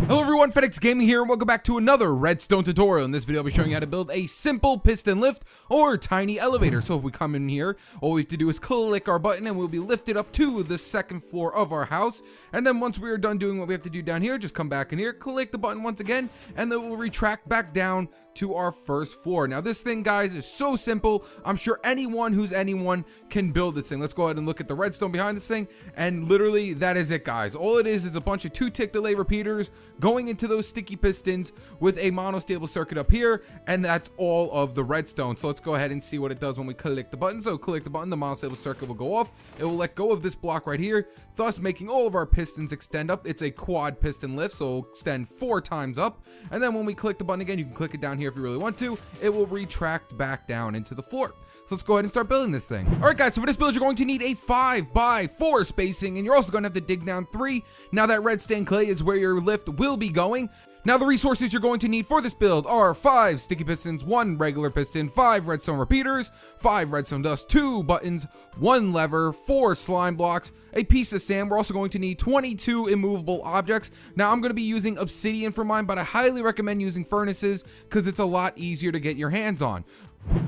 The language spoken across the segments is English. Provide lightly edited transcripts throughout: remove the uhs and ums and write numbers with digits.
Hello everyone, FedEx Gaming here, and welcome back to another redstone tutorial. In this video, I'll be showing you how to build a simple piston lift or tiny elevator. So if we come in here, all we have to do is click our button and we'll be lifted up to the second floor of our house. And then once we are done doing what we have to do down here, just come back in here, click the button once again, and then we'll retract back down to our first floor. Now this thing, guys, is so simple. I'm sure anyone who's anyone can build this thing. Let's go ahead and look at the redstone behind this thing, and literally that is it, guys. All it is a bunch of 2-tick delay repeaters going into those sticky pistons with a monostable circuit up here, and that's all of the redstone. So let's go ahead and see what it does when we click the button. So click the button, the monostable circuit will go off. It will let go of this block right here, thus making all of our pistons extend up. It's a quad piston lift, so it'll extend 4 times up. And then when we click the button again, you can click it down here if you really want to, it will retract back down into the floor. So let's go ahead and start building this thing. All right, guys, so for this build, you're going to need a 5x4 spacing, and you're also going to have to dig down 3. Now that red stained clay is where your lift will be going. Now the resources you're going to need for this build are 5 sticky pistons, 1 regular piston, 5 redstone repeaters, 5 redstone dust, 2 buttons, 1 lever, 4 slime blocks, a piece of sand. We're also going to need 22 immovable objects. Now I'm going to be using obsidian for mine, but I highly recommend using furnaces because it's a lot easier to get your hands on.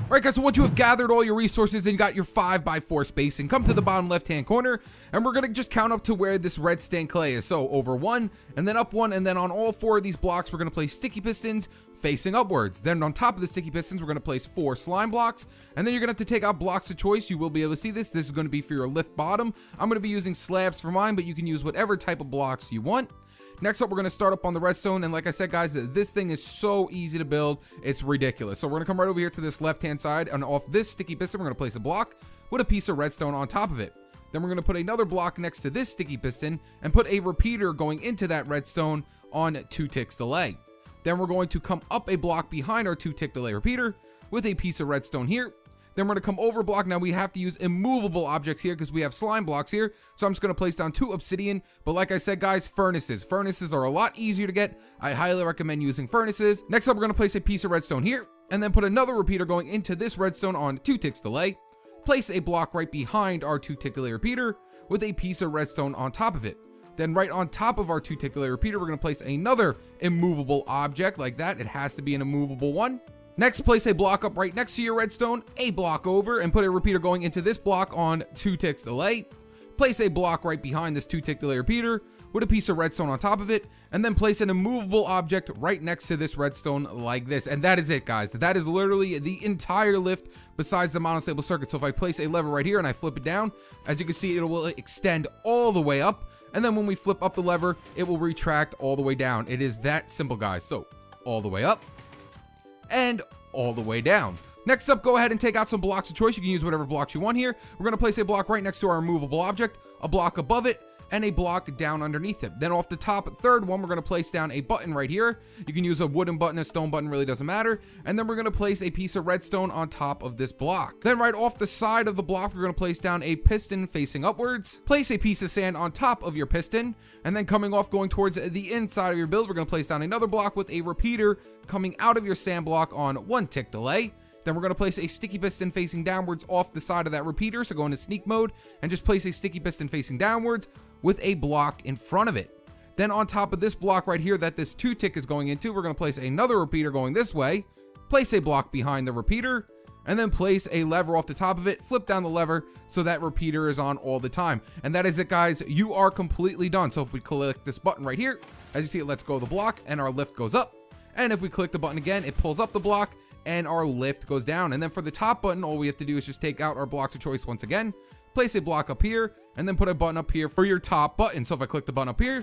Alright, guys, so once you have gathered all your resources and got your 5x4 spacing, come to the bottom left hand corner, and we're going to just count up to where this red stained clay is. So over 1, and then up 1, and then on all 4 of these blocks we're going to place sticky pistons facing upwards. Then on top of the sticky pistons we're going to place 4 slime blocks, and then you're going to have to take out blocks of choice. You will be able to see this. This is going to be for your lift bottom. I'm going to be using slabs for mine, but you can use whatever type of blocks you want. Next up, we're going to start up on the redstone, and like I said, guys, this thing is so easy to build, it's ridiculous. So we're going to come right over here to this left-hand side, and off this sticky piston, we're going to place a block with a piece of redstone on top of it. Then we're going to put another block next to this sticky piston and put a repeater going into that redstone on 2 ticks delay. Then we're going to come up a block behind our 2-tick delay repeater with a piece of redstone here. Then we're going to come over block. Now we have to use immovable objects here because we have slime blocks here. So I'm just going to place down 2 obsidian. But like I said, guys, furnaces. Furnaces are a lot easier to get. I highly recommend using furnaces. Next up, we're going to place a piece of redstone here. And then put another repeater going into this redstone on 2 ticks delay. Place a block right behind our 2-tick delay repeater with a piece of redstone on top of it. Then right on top of our 2-tick delay repeater, we're going to place another immovable object like that. It has to be an immovable one. Next, place a block up right next to your redstone, a block over, and put a repeater going into this block on 2 ticks delay. Place a block right behind this 2-tick delay repeater with a piece of redstone on top of it, and then place an immovable object right next to this redstone like this. And that is it, guys. That is literally the entire lift besides the monostable circuit. So if I place a lever right here and I flip it down, as you can see, it will extend all the way up. And then when we flip up the lever, it will retract all the way down. It is that simple, guys. So all the way up and all the way down. Next up, go ahead and take out some blocks of choice. You can use whatever blocks you want here. We're going to place a block right next to our immovable object, a block above it, and a block down underneath it. Then off the top third one, we're going to place down a button right here. You can use a wooden button, a stone button, really doesn't matter. And then we're going to place a piece of redstone on top of this block. Then right off the side of the block, we're going to place down a piston facing upwards. Place a piece of sand on top of your piston. And then coming off, going towards the inside of your build, we're going to place down another block with a repeater coming out of your sand block on 1 tick delay. Then we're going to place a sticky piston facing downwards off the side of that repeater. So go into sneak mode and just place a sticky piston facing downwards with a block in front of it. Then on top of this block right here that this 2-tick is going into, we're going to place another repeater going this way, place a block behind the repeater, and then place a lever off the top of it, flip down the lever so that repeater is on all the time. And that is it, guys. You are completely done. So if we click this button right here, as you see, it lets go of the block and our lift goes up. And if we click the button again, it pulls up the block and our lift goes down. And then for the top button, all we have to do is just take out our blocks of choice once again, place a block up here, and then put a button up here for your top button. So if I click the button up here,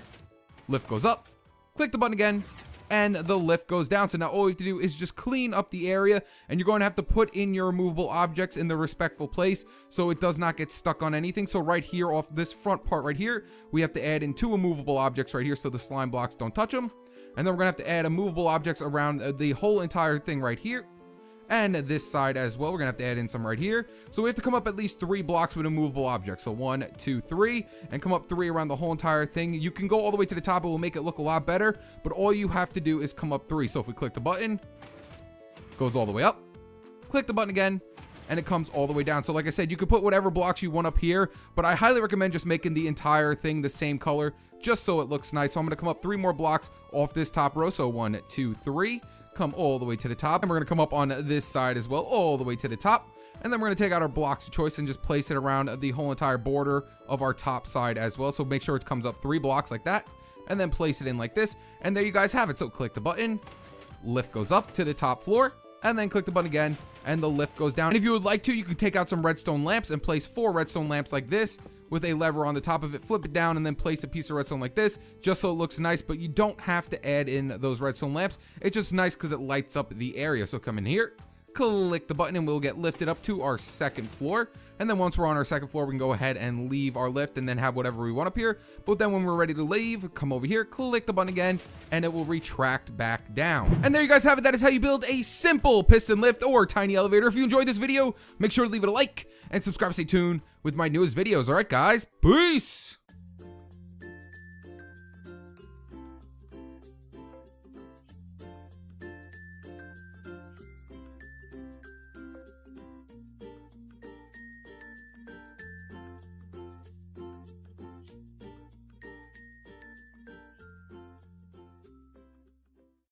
lift goes up, click the button again, and the lift goes down. So now all we have to do is just clean up the area, and you're going to have to put in your removable objects in the respectful place so it does not get stuck on anything. So right here off this front part right here, we have to add in 2 immovable objects right here so the slime blocks don't touch them. And then we're going to have to add immovable objects around the whole entire thing right here. And this side as well, we're going to have to add in some right here. So we have to come up at least 3 blocks with immovable objects. So 1, 2, 3, and come up 3 around the whole entire thing. You can go all the way to the top. It will make it look a lot better. But all you have to do is come up 3. So if we click the button, goes all the way up. Click the button again, and it comes all the way down. So like I said, you could put whatever blocks you want up here, but I highly recommend just making the entire thing the same color just so it looks nice. So I'm going to come up 3 more blocks off this top row. So 1, 2, 3, come all the way to the top, and we're going to come up on this side as well, all the way to the top. And then we're going to take out our blocks of choice and just place it around the whole entire border of our top side as well. So make sure it comes up 3 blocks like that, and then place it in like this. And there you guys have it. So click the button, lift goes up to the top floor, and then click the button again, and the lift goes down. And if you would like to, you can take out some redstone lamps and place 4 redstone lamps like this with a lever on the top of it, flip it down, and then place a piece of redstone like this, just so it looks nice. But you don't have to add in those redstone lamps. It's just nice because it lights up the area. So come in here, click the button, and we'll get lifted up to our 2nd floor. And then once we're on our 2nd floor, we can go ahead and leave our lift and then have whatever we want up here. But then when we're ready to leave, come over here, click the button again, and it will retract back down. And there you guys have it. That is how you build a simple piston lift or tiny elevator. If you enjoyed this video, make sure to leave it a like and subscribe to stay tuned with my newest videos. All right, guys, peace.